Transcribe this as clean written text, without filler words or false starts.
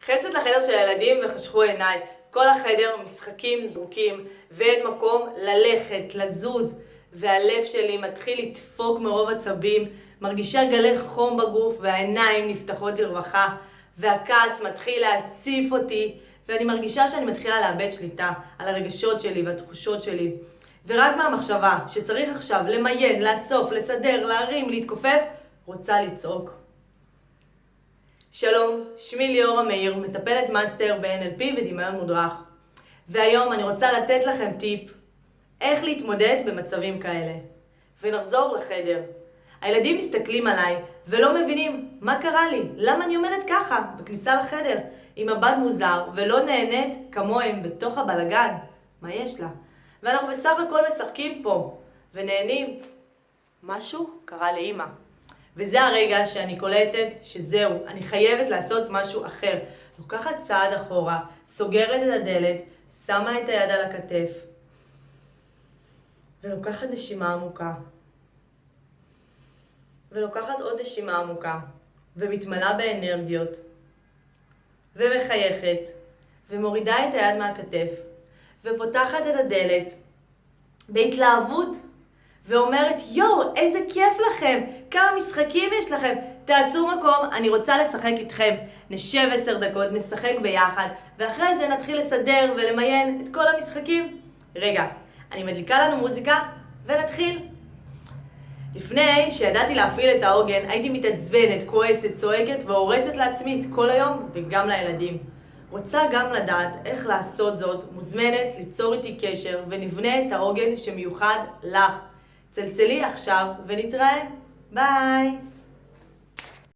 נכנסת לחדר של הילדים וחשכו עיניי. כל החדר משחקים זרוקים ואין מקום ללכת, לזוז. והלב שלי מתחיל לדפוק מרוב עצבים, מרגישה גלי חום בגוף והעיניים נפתחות לרווחה. והכעס מתחיל להציף אותי ואני מרגישה שאני מתחילה לאבד שליטה על הרגשות שלי והתחושות שלי. ורק מהמחשבה שצריך עכשיו למיין, לאסוף, לסדר, להרים, להתכופף, רוצה לצעוק. שלום, שמי ליאורה מאיר, מטפלת מאסטר ב-NLP ודמיון מודרך. והיום אני רוצה לתת לכם טיפ איך להתמודד במצבים כאלה. ונחזור לחדר. הילדים מסתכלים עליי ולא מבינים מה קרה לי, למה אני עומדת ככה בכניסה לחדר עם מבט מוזר ולא נהנית כמוהם בתוך הבלגן. מה יש לה? ואנחנו בסך הכל משחקים פה ונהנים. משהו קרה לאמא. וזה הרגע שאני קולטת שזהו, אני חייבת לעשות משהו אחר. לוקחת צעד אחורה, סוגרת את הדלת, שמה את היד על הכתף ולוקחת נשימה עמוקה. ולוקחת עוד נשימה עמוקה ומתמלאה באנרגיות ומחייכת ומורידה את היד מהכתף ופותחת את הדלת בהתלהבות ואומרת, יואו, איזה כיף לכם, כמה משחקים יש לכם, תעשו מקום, אני רוצה לשחק איתכם. נשב 10 דקות, נשחק ביחד, ואחרי זה נתחיל לסדר ולמיין את כל המשחקים. רגע, אני מדליקה לנו מוזיקה ונתחיל. לפני שידעתי להפעיל את העוגן, הייתי מתעצבנת, כועסת, צועקת והורסת לעצמי את כל היום וגם לילדים. רוצה גם לדעת איך לעשות זאת, מוזמנת ליצור איתי קשר ונבנה את העוגן שמיוחד לך. צלצלי עכשיו ונתראה. ביי!